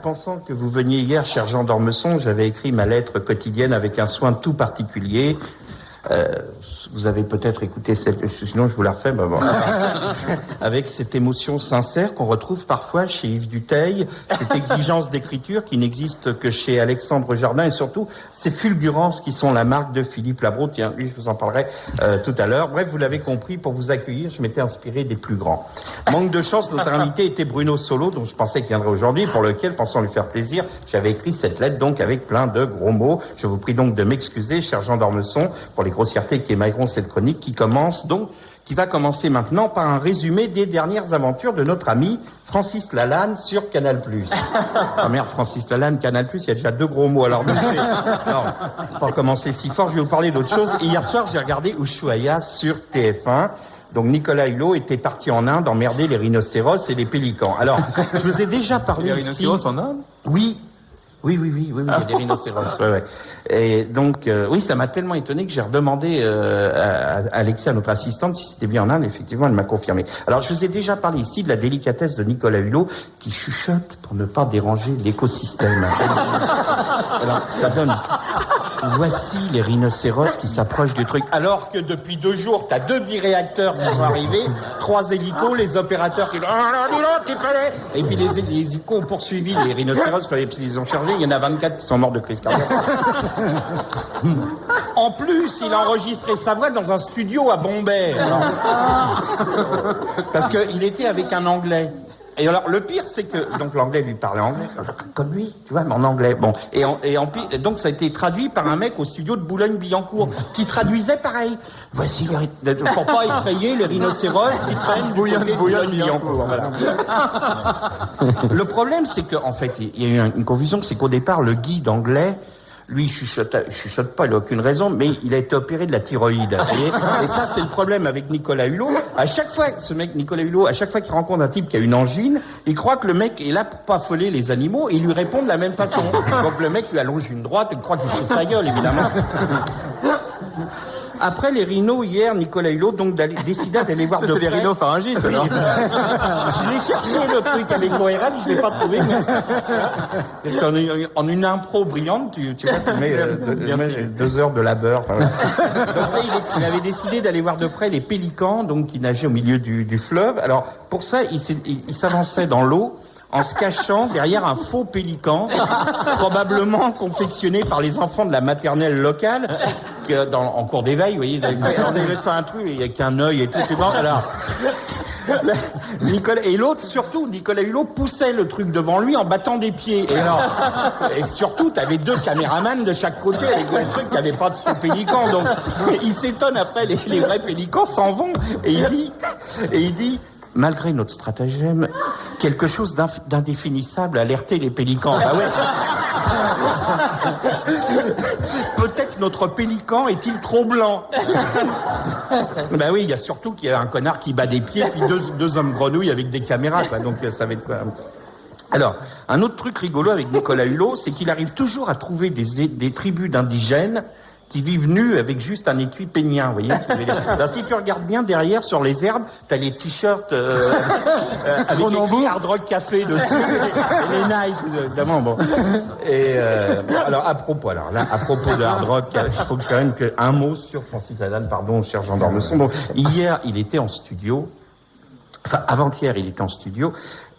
Pensant que vous veniez hier, cher Jean d'Ormesson, j'avais écrit ma lettre quotidienne avec un soin tout particulier. Vous avez peut-être écouté cette... Sinon, je vous la refais. Bon. Avec cette émotion sincère qu'on retrouve parfois chez Yves Duteil, cette exigence d'écriture qui n'existe que chez Alexandre Jardin, et surtout ces fulgurances qui sont la marque de Philippe Labro. Tiens, lui, je vous en parlerai tout à l'heure. Bref, vous l'avez compris, pour vous accueillir, je m'étais inspiré des plus grands. Manque de chance, notre invité était Bruno Solo, dont je pensais qu'il viendrait aujourd'hui, pour lequel, pensant lui faire plaisir, j'avais écrit cette lettre, donc avec plein de gros mots. Je vous prie donc de m'excuser, cher Jean d'Ormesson, pour les grossièretés qui émailleront cette chronique qui va commencer maintenant par un résumé des dernières aventures de notre ami Francis Lalanne sur Canal+. Ah merde, Francis Lalanne, Canal+, il y a déjà 2 gros mots. Alors, pour commencer si fort, je vais vous parler d'autre chose. Et hier soir, j'ai regardé Ushuaïa sur TF1. Donc Nicolas Hulot était parti en Inde emmerder les rhinocéros et les pélicans. Alors, je vous ai déjà parlé ici... Les rhinocéros en Inde ? Oui, il y a des rhinocéros. Ouais. Et donc, oui, ça m'a tellement étonné que j'ai redemandé à Alexia, notre assistante, si c'était bien en Inde. Effectivement, elle m'a confirmé. Alors, je vous ai déjà parlé ici de la délicatesse de Nicolas Hulot, qui chuchote pour ne pas déranger l'écosystème. Alors, ça donne... Voici les rhinocéros qui s'approchent du truc. Alors que depuis 2 jours, t'as 2 biréacteurs qui sont arrivés, 3 hélicos, les opérateurs qui disent « Oh là, dis donc, qu'il fallait !» Et puis les hélicos ont poursuivi les rhinocéros quand ils ont chargé. Il y en a 24 qui sont morts de crise cardiaque. En plus, il a enregistré sa voix dans un studio à Bombay. Parce qu'il était avec un Anglais. Et alors, le pire, c'est que, donc, l'anglais lui parlait anglais, comme lui, tu vois, mais en anglais. Bon. Et donc, ça a été traduit par un mec au studio de Boulogne-Billancourt, qui traduisait pareil. Voici les, pour pas effrayer les rhinocéros qui traînent du côté de Boulogne-Billancourt. Voilà. Le problème, c'est qu'en fait, il y a eu une confusion, c'est qu'au départ, le guide anglais, lui, il chuchote pas, il a aucune raison, mais il a été opéré de la thyroïde. Et ça, c'est le problème avec Nicolas Hulot. À chaque fois, ce mec, Nicolas Hulot, à chaque fois qu'il rencontre un type qui a une angine, il croit que le mec est là pour pas affoler les animaux, et il lui répond de la même façon. Donc le mec lui allonge une droite, et il croit qu'il se fout de sa gueule, évidemment. Après les rhinos, hier, Nicolas Hulot donc décida d'aller voir de près... C'est des rhinopharyngites, alors. Je l'ai cherché, le truc avec l'ORL, je l'ai pas trouvé. En une impro brillante, tu vois, tu mets 2 heures de labeur. Enfin, donc là, il avait décidé d'aller voir de près les pélicans, donc qui nageaient au milieu du fleuve. Alors, pour ça, il s'avançait dans l'eau, en se cachant derrière un faux pélican, probablement confectionné par les enfants de la maternelle locale, en cours d'éveil, vous voyez, ils avaient fait un truc avec un œil et tout, tu vois, alors... Et l'autre, surtout, Nicolas Hulot poussait le truc devant lui en battant des pieds. Et surtout, t'avais 2 caméramans de chaque côté avec des trucs qui n'avaient pas de faux pélicans. Donc, il s'étonne après, les vrais pélicans s'en vont. Et il dit, malgré notre stratagème, quelque chose d'indéfinissable a alerté les pélicans. Bah ouais. Peut-être notre pélican est-il trop blanc? Ben oui, il y a surtout qu'il y a un connard qui bat des pieds, puis 2 hommes grenouilles avec des caméras, quoi. Donc ça va être quoi? Alors, un autre truc rigolo avec Nicolas Hulot, c'est qu'il arrive toujours à trouver des tribus d'indigènes qui vivent nus avec juste un étui pénien, vous voyez ce que je veux dire. Alors, si tu regardes bien derrière sur les herbes, t'as les t-shirts avec écrit Hard Rock Café dessus, et les Nike, évidemment, bon. Et alors à propos de Hard Rock, il faut quand même un mot sur Francis Lalanne, pardon, cher Jean d'Ormesson. Donc, hier, il était en studio, enfin avant-hier, il était en studio.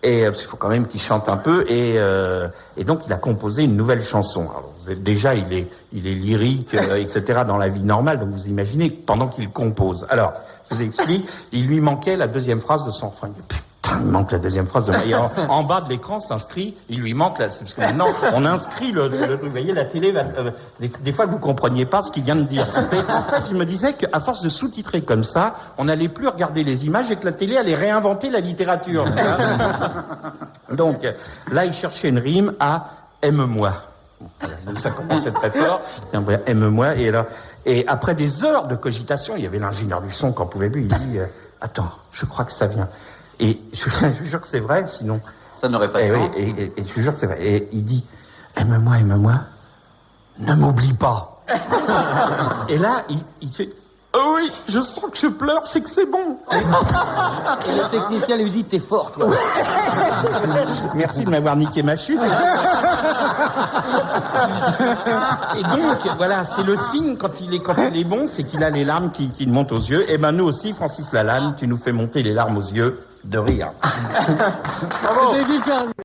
Et il faut quand même qu'il chante un peu, et donc il a composé une nouvelle chanson. Alors, déjà, il est lyrique, etc. dans la vie normale, donc vous imaginez pendant qu'il compose. Alors, je vous explique, il lui manquait la 2e phrase de son refrain. Putain, il manque la 2e phrase de et en bas de l'écran s'inscrit, il lui manque parce que maintenant on inscrit le truc. Vous voyez, la télé va des fois que vous compreniez pas ce qu'il vient de dire. Mais en fait, je me disais qu'à force de sous-titrer comme ça, on n'allait plus regarder les images et que la télé allait réinventer la littérature. Donc là, il cherchait une rime à aime-moi. Voilà, donc ça commençait très fort. Aime-moi. Et après des heures de cogitation, il y avait l'ingénieur du son qu'on pouvait plus. Il dit attends, je crois que ça vient. Et je vous jure que c'est vrai, sinon... Ça n'aurait pas de sens. Et je vous jure que c'est vrai. Et il dit, aime-moi, ne m'oublie pas. Et là, il fait, Oui, je sens que je pleure, c'est que c'est bon. Et le technicien lui dit, t'es fort, toi. Merci de m'avoir niqué ma chute. Et donc, voilà, c'est le signe quand il est bon, c'est qu'il a les larmes qui montent aux yeux. Et ben nous aussi, Francis Lalanne, tu nous fais monter les larmes aux yeux de rire. Bravo.